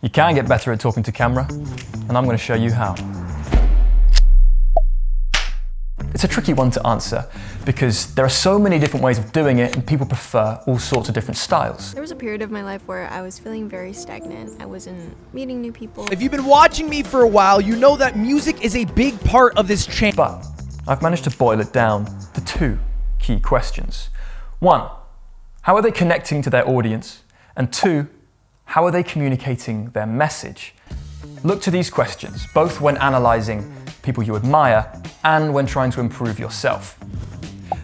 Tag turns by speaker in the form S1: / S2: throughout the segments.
S1: You can get better at talking to camera, and I'm going to show you how. It's a tricky one to answer because there are so many different ways of doing it and people prefer all sorts of different styles.
S2: There was a period of my life where I was feeling very stagnant. I wasn't meeting new people.
S3: If you've been watching me for a while, you know that music is a big part of this channel.
S1: But I've managed to boil it down to two key questions. One, how are they connecting to their audience? And two, how are they communicating their message? Look to these questions, both when analysing people you admire and when trying to improve yourself.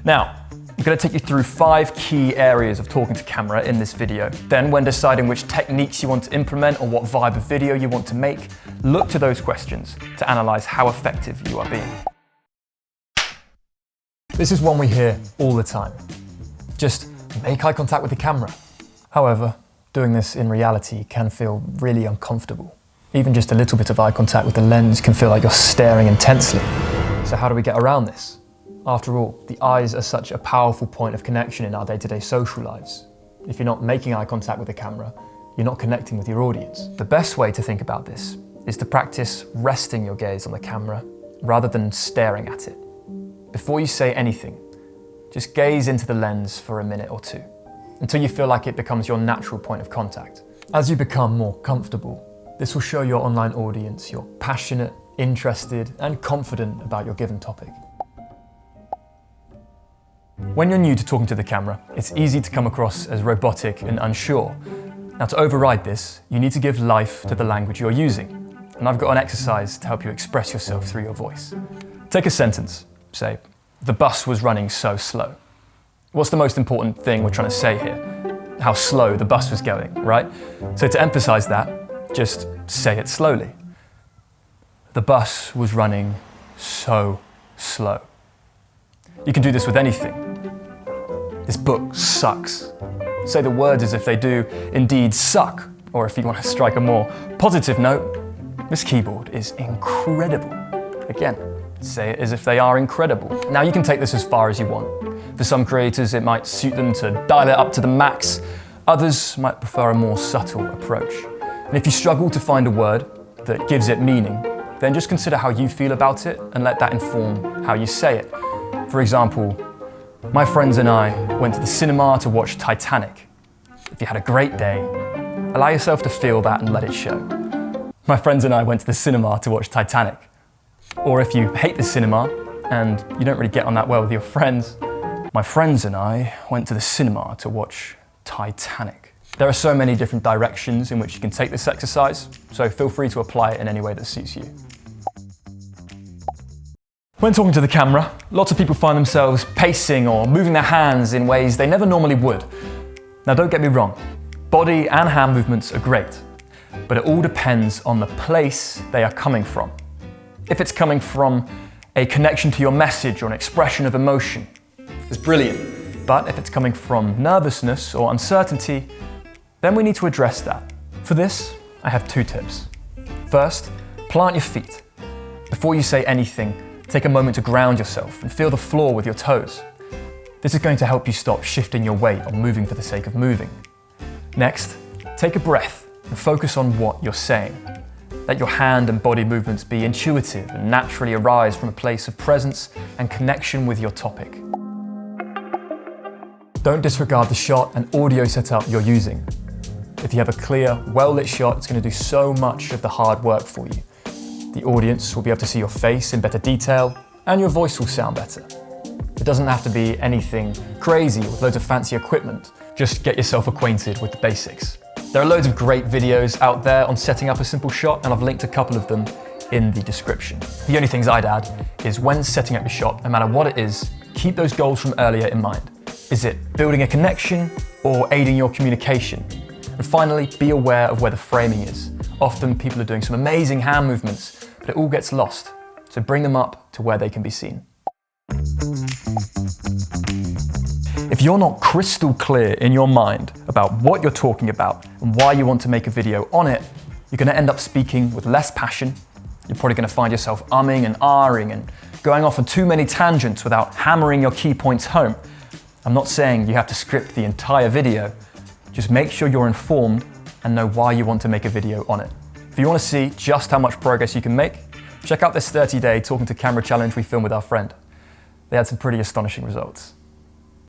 S1: Now, I'm going to take you through 5 key areas of talking to camera in this video. Then, when deciding which techniques you want to implement or what vibe of video you want to make, look to those questions to analyse how effective you are being. This is one we hear all the time. Just make eye contact with the camera. However, doing this in reality can feel really uncomfortable. Even just a little bit of eye contact with the lens can feel like you're staring intensely. So how do we get around this? After all, the eyes are such a powerful point of connection in our day-to-day social lives. If you're not making eye contact with the camera, you're not connecting with your audience. The best way to think about this is to practice resting your gaze on the camera rather than staring at it. Before you say anything, just gaze into the lens for a minute or two, until you feel like it becomes your natural point of contact. As you become more comfortable, this will show your online audience you're passionate, interested, and confident about your given topic. When you're new to talking to the camera, it's easy to come across as robotic and unsure. Now, to override this, you need to give life to the language you're using. And I've got an exercise to help you express yourself through your voice. Take a sentence. Say, "The bus was running so slow." What's the most important thing we're trying to say here? How slow the bus was going, right? So to emphasize that, just say it slowly. The bus was running so slow. You can do this with anything. This book sucks. Say the words as if they do indeed suck, or if you want to strike a more positive note, this keyboard is incredible. Again, say it as if they are incredible. Now you can take this as far as you want. For some creators, it might suit them to dial it up to the max. Others might prefer a more subtle approach. And if you struggle to find a word that gives it meaning, then just consider how you feel about it and let that inform how you say it. For example, my friends and I went to the cinema to watch Titanic. If you had a great day, allow yourself to feel that and let it show. My friends and I went to the cinema to watch Titanic. Or if you hate the cinema and you don't really get on that well with your friends, my friends and I went to the cinema to watch Titanic. There are so many different directions in which you can take this exercise, so feel free to apply it in any way that suits you. When talking to the camera, lots of people find themselves pacing or moving their hands in ways they never normally would. Now don't get me wrong, body and hand movements are great, but it all depends on the place they are coming from. If it's coming from a connection to your message or an expression of emotion, it's brilliant. But if it's coming from nervousness or uncertainty, then we need to address that. For this, I have 2 tips. First, plant your feet. Before you say anything, take a moment to ground yourself and feel the floor with your toes. This is going to help you stop shifting your weight or moving for the sake of moving. Next, take a breath and focus on what you're saying. Let your hand and body movements be intuitive and naturally arise from a place of presence and connection with your topic. Don't disregard the shot and audio setup you're using. If you have a clear, well-lit shot, it's going to do so much of the hard work for you. The audience will be able to see your face in better detail, and your voice will sound better. It doesn't have to be anything crazy with loads of fancy equipment. Just get yourself acquainted with the basics. There are loads of great videos out there on setting up a simple shot, and I've linked a couple of them in the description. The only things I'd add is when setting up your shot, no matter what it is, keep those goals from earlier in mind. Is it building a connection or aiding your communication? And finally, be aware of where the framing is. Often people are doing some amazing hand movements, but it all gets lost. So bring them up to where they can be seen. If you're not crystal clear in your mind about what you're talking about and why you want to make a video on it, you're going to end up speaking with less passion. You're probably going to find yourself umming and ahhing and going off on too many tangents without hammering your key points home. I'm not saying you have to script the entire video. Just make sure you're informed and know why you want to make a video on it. If you want to see just how much progress you can make, check out this 30-day Talking to Camera challenge we filmed with our friend. They had some pretty astonishing results.